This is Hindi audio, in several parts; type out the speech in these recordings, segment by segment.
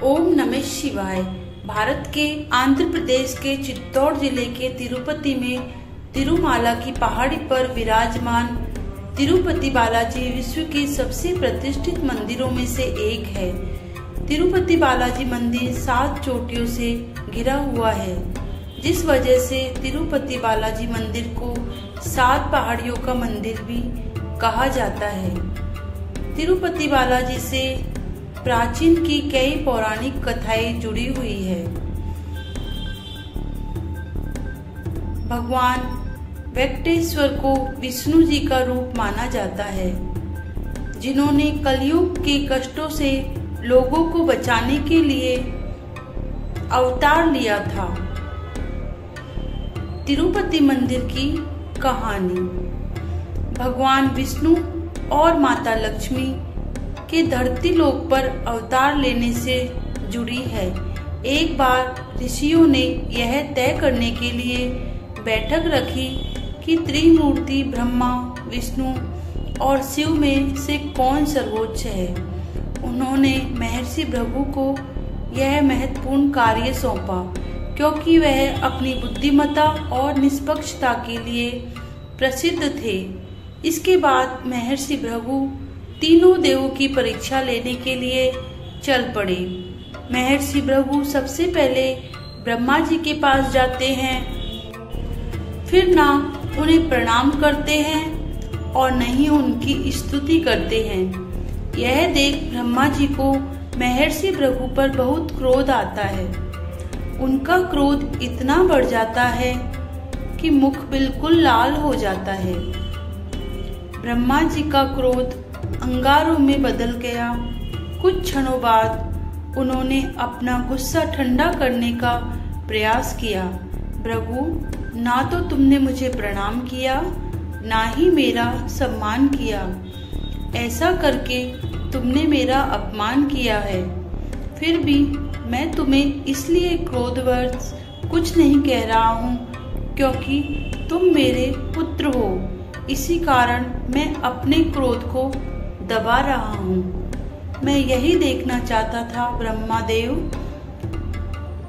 ओम नमः शिवाय। भारत के आंध्र प्रदेश के चित्तौड़ जिले के तिरुपति में तिरुमाला की पहाड़ी पर विराजमान तिरुपति बालाजी विश्व के सबसे प्रतिष्ठित मंदिरों में से एक है। तिरुपति बालाजी मंदिर 7 चोटियों से घिरा हुआ है, जिस वजह से तिरुपति बालाजी मंदिर को 7 पहाड़ियों का मंदिर भी कहा जाता है। तिरुपति बालाजी से प्राचीन की कई पौराणिक कथाएं जुड़ी हुई है। भगवान वेंकटेश्वर को विष्णु जी का रूप माना जाता है, जिन्होंने कलयुग के कष्टों से लोगों को बचाने के लिए अवतार लिया था। तिरुपति मंदिर की कहानी भगवान विष्णु और माता लक्ष्मी के धरती लोक पर अवतार लेने से जुड़ी है। एक बार ऋषियों ने यह तय करने के लिए बैठक रखी कि त्रिमूर्ति ब्रह्मा, विष्णु और शिव में से कौन सर्वोच्च है। उन्होंने महर्षि भृगु को यह महत्वपूर्ण कार्य सौंपा, क्योंकि वह अपनी बुद्धिमत्ता और निष्पक्षता के लिए प्रसिद्ध थे। इसके बाद महर्षि भृगु तीनों देवों की परीक्षा लेने के लिए चल पड़े। महर्षि भृगु सबसे पहले ब्रह्मा जी के पास जाते हैं, फिर ना उन्हें प्रणाम करते हैं और न ही उनकी स्तुति करते हैं। यह देख ब्रह्मा जी को महर्षि भृगु पर बहुत क्रोध आता है। उनका क्रोध इतना बढ़ जाता है कि मुख बिल्कुल लाल हो जाता है। ब्रह्मा जी का क्रोध अंगारों में बदल गया। कुछ क्षणों बाद उन्होंने अपना गुस्सा ठंडा करने का प्रयास किया। भृगु, ना तो तुमने मुझे प्रणाम किया, ना ही मेरा सम्मान किया। ऐसा करके तुमने मेरा अपमान किया है। फिर भी मैं तुम्हें इसलिए क्रोधवश कुछ नहीं कह रहा हूँ, क्योंकि तुम मेरे पुत्र हो। इसी कारण मैं अपने क्रोध को दबा रहा हूँ। मैं यही देखना चाहता था ब्रह्मादेव,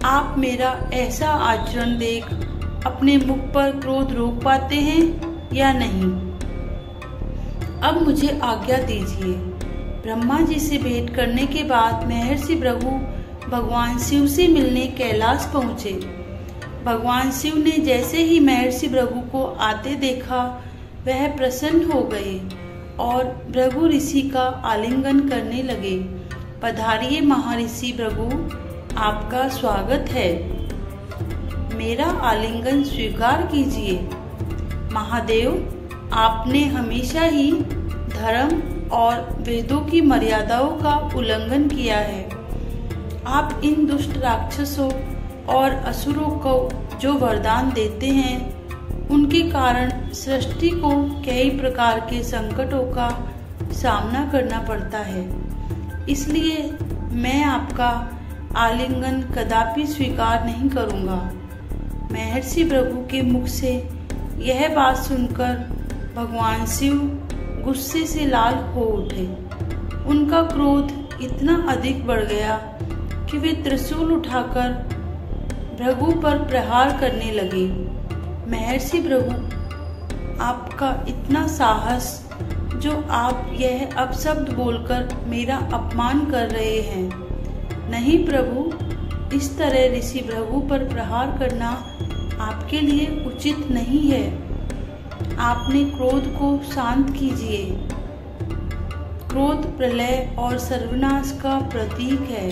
आप मेरा ऐसा आचरण देख अपने मुख पर क्रोध रोक पाते हैं या नहीं। अब मुझे आज्ञा दीजिए। ब्रह्मा जी से भेंट करने के बाद महर्षि भृगु भगवान शिव से मिलने कैलाश पहुँचे। भगवान शिव ने जैसे ही महर्षि भृगु को आते देखा, वह प्रसन्न हो गए और भृगु ऋषि का आलिंगन करने लगे। पधारिए महर्षि भृगु, आपका स्वागत है। मेरा आलिंगन स्वीकार कीजिए। महादेव, आपने हमेशा ही धर्म और वेदों की मर्यादाओं का उल्लंघन किया है। आप इन दुष्ट राक्षसों और असुरों को जो वरदान देते हैं, उनके कारण सृष्टि को कई प्रकार के संकटों का सामना करना पड़ता है। इसलिए मैं आपका आलिंगन कदापि स्वीकार नहीं करूंगा। महर्षि भृगु के मुख से यह बात सुनकर भगवान शिव गुस्से से लाल हो उठे। उनका क्रोध इतना अधिक बढ़ गया कि वे त्रिशूल उठाकर भृगु पर प्रहार करने लगे। महर्षि भृगु, आपका इतना साहस, जो आप यह अपशब्द बोलकर मेरा अपमान कर रहे हैं। नहीं प्रभु, इस तरह ऋषि भृगु पर प्रहार करना आपके लिए उचित नहीं है। आपने क्रोध को शांत कीजिए। क्रोध प्रलय और सर्वनाश का प्रतीक है।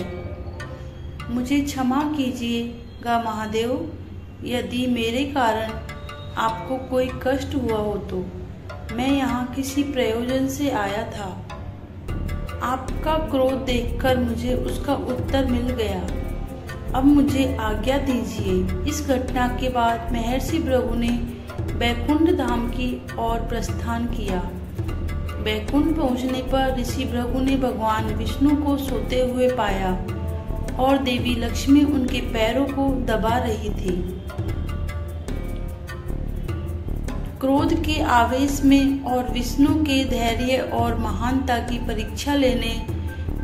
मुझे क्षमा कीजिएगा महादेव, यदि मेरे कारण आपको कोई कष्ट हुआ हो तो। मैं यहाँ किसी प्रयोजन से आया था। आपका क्रोध देखकर मुझे उसका उत्तर मिल गया। अब मुझे आज्ञा दीजिए। इस घटना के बाद महर्षि भृगु ने वैकुंठ धाम की ओर प्रस्थान किया। वैकुंठ पहुँचने पर ऋषि भृगु ने भगवान विष्णु को सोते हुए पाया और देवी लक्ष्मी उनके पैरों को दबा रही थी। क्रोध के आवेश में और विष्णु के धैर्य और महानता की परीक्षा लेने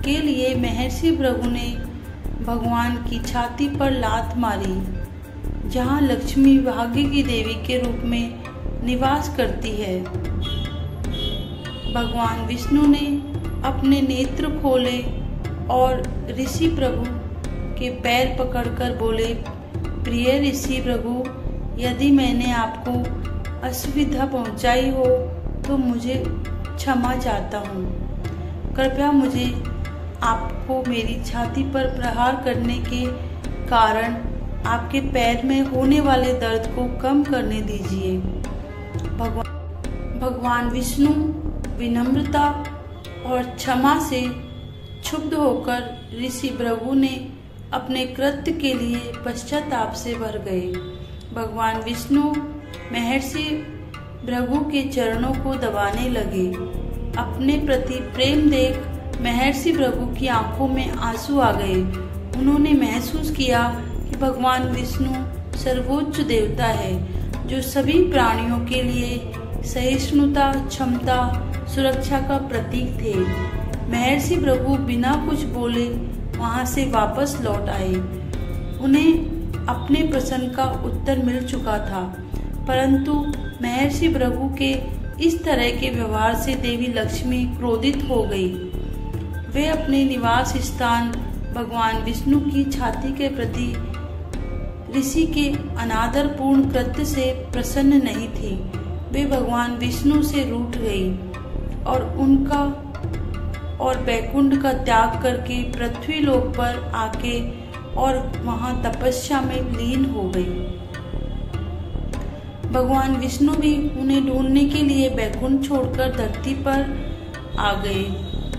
के लिए महर्षि भृगु ने भगवान की छाती पर लात मारी, जहाँ लक्ष्मी भाग्य की देवी के रूप में निवास करती है। भगवान विष्णु ने अपने नेत्र खोले और ऋषि प्रभु के पैर पकड़कर बोले, प्रिय ऋषि प्रभु, यदि मैंने आपको असुविधा पहुंचाई हो तो मुझे क्षमा चाहता हूँ। कृपया मुझे आपको मेरी छाती पर प्रहार करने के कारण आपके पैर में होने वाले दर्द को कम करने दीजिए। भगवान विष्णु विनम्रता और क्षमा से क्षुब्ध होकर ऋषि भृगु ने अपने कृत्य के लिए पश्चाताप से भर गए। भगवान विष्णु महर्षि भृगु के चरणों को दबाने लगे। अपने प्रति प्रेम देख महर्षि भृगु की आंखों में आंसू आ गए। उन्होंने महसूस किया कि भगवान विष्णु सर्वोच्च देवता है, जो सभी प्राणियों के लिए सहिष्णुता, क्षमता, सुरक्षा का प्रतीक थे। महर्षि भृगु बिना कुछ बोले वहां से वापस लौट आए। उन्हें अपने प्रश्न का उत्तर मिल चुका था, परंतु महर्षि भृगु के इस तरह के व्यवहार से देवी लक्ष्मी क्रोधित हो गई। वे अपने निवास स्थान भगवान विष्णु की छाती के प्रति ऋषि के अनादरपूर्ण कृत्य से प्रसन्न नहीं थी। वे भगवान विष्णु से रूठ गई और बैकुंठ का त्याग करके पृथ्वी लोक पर आके और वहां तपस्या में लीन हो गई। भगवान विष्णु भी उन्हें ढूंढने के लिए बैकुंठ छोड़कर धरती पर आ गए।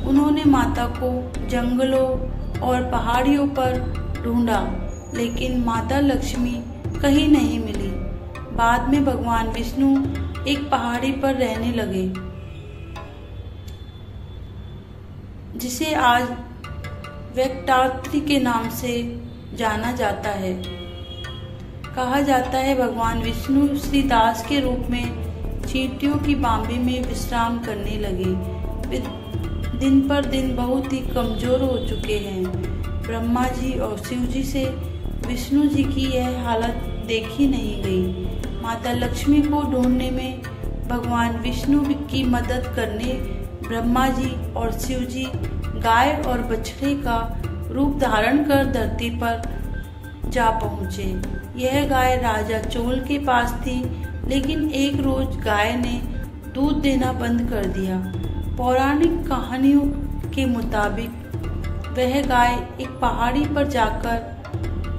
उन्होंने माता को जंगलों और पहाड़ियों पर ढूंढा, लेकिन माता लक्ष्मी कहीं नहीं मिली। बाद में भगवान विष्णु एक पहाड़ी पर रहने लगे, जिसे आज वेंकटाद्रि के नाम से जाना जाता है। कहा जाता है भगवान विष्णु श्री दास के रूप में चींटियों की बांबी में विश्राम करने लगे। वे दिन पर दिन बहुत ही कमजोर हो चुके हैं। ब्रह्मा जी और शिव जी से विष्णु जी की यह हालत देखी नहीं गई। माता लक्ष्मी को ढूंढने में भगवान विष्णु की मदद करने ब्रह्मा जी और शिव जी गाय और बछड़े का रूप धारण कर धरती पर जा पहुंचे। यह गाय राजा चोल के पास थी, लेकिन एक रोज गाय ने दूध देना बंद कर दिया। पौराणिक कहानियों के मुताबिक वह गाय एक पहाड़ी पर जाकर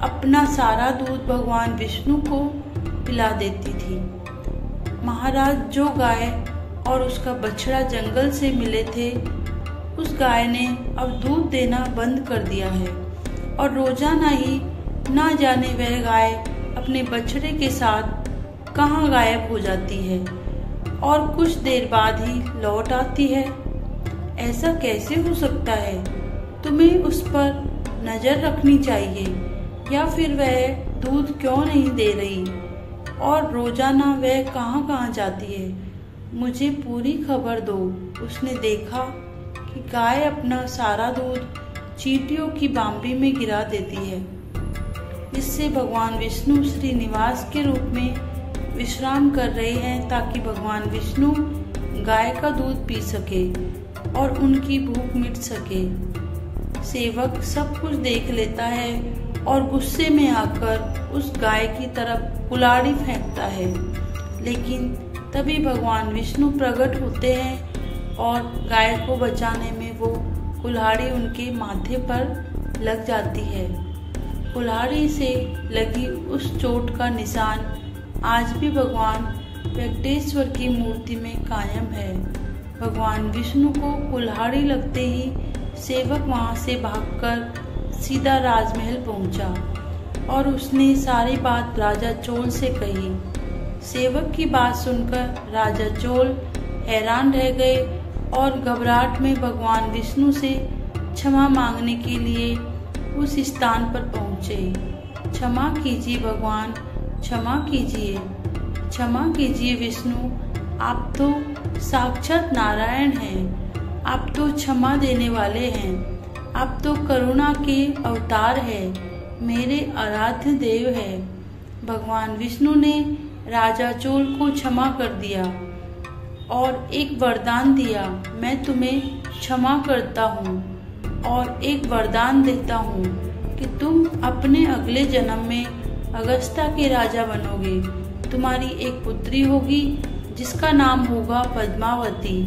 अपना सारा दूध भगवान विष्णु को पिला देती थी। महाराज जो गाय और उसका बछड़ा जंगल से मिले थे, उस गाय ने अब दूध देना बंद कर दिया है और रोजाना ही ना जाने वह गाय अपने बछड़े के साथ कहाँ गायब हो जाती है और कुछ देर बाद ही लौट आती है। ऐसा कैसे हो सकता है? तुम्हें उस पर नजर रखनी चाहिए, या फिर वह दूध क्यों नहीं दे रही और रोजाना वह कहाँ कहाँ जाती है? मुझे पूरी खबर दो। उसने देखा कि गाय अपना सारा दूध चींटियों की बांबी में गिरा देती है। इससे भगवान विष्णु श्री निवास के रूप में विश्राम कर रहे हैं, ताकि भगवान विष्णु गाय का दूध पी सके और उनकी भूख मिट सके। सेवक सब कुछ देख लेता है और गुस्से में आकर उस गाय की तरफ कुल्हाड़ी फेंकता है, लेकिन तभी भगवान विष्णु प्रकट होते हैं और गाय को बचाने में वो कुल्हाड़ी उनके माथे पर लग जाती है। कुल्हाड़ी से लगी उस चोट का निशान आज भी भगवान वेंकटेश्वर की मूर्ति में कायम है। भगवान विष्णु को कुल्हाड़ी लगते ही सेवक वहां से भागकर सीधा राजमहल पहुंचा और उसने सारी बात राजा चोल से कही। सेवक की बात सुनकर राजा चोल हैरान रह गए और घबराहट में भगवान विष्णु से क्षमा मांगने के लिए उस स्थान पर पहुंचे। क्षमा कीजिए भगवान, क्षमा कीजिए, क्षमा कीजिए विष्णु, आप तो साक्षात नारायण हैं, आप तो क्षमा देने वाले हैं। आप तो करुणा के अवतार है, मेरे आराध्य देव है। भगवान विष्णु ने राजा चोल को क्षमा कर दिया और एक वरदान दिया, मैं तुम्हें क्षमा करता हूँ और एक वरदान देता हूँ कि तुम अपने अगले जन्म में अगस्ता के राजा बनोगे। तुम्हारी एक पुत्री होगी जिसका नाम होगा पद्मावती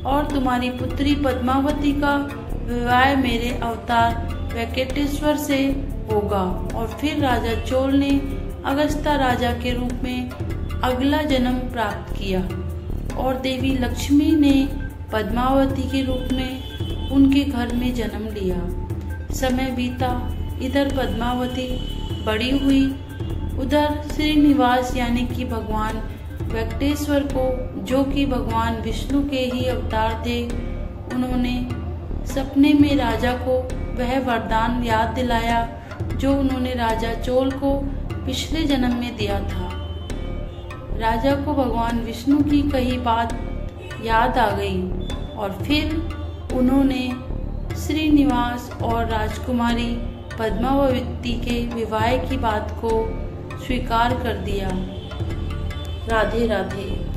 और तुम्हारी पुत्री पद्मावती का विवाह मेरे अवतार वेंकटेश्वर से होगा। और फिर राजा चोल ने अगस्ता राजा के रूप में अगला जन्म प्राप्त किया और देवी लक्ष्मी ने पद्मावती के रूप में उनके घर में जन्म लिया। समय बीता, इधर पद्मावती बड़ी हुई, उधर श्रीनिवास यानी कि भगवान वेंकटेश्वर को, जो कि भगवान विष्णु के ही अवतार थे, उन्होंने सपने में राजा को वह वरदान याद दिलाया जो उन्होंने राजा चोल को पिछले जन्म में दिया था। राजा को भगवान विष्णु की कही बात याद आ गई और फिर उन्होंने श्रीनिवास और राजकुमारी पद्मावती के विवाह की बात को स्वीकार कर दिया। राधे राधे।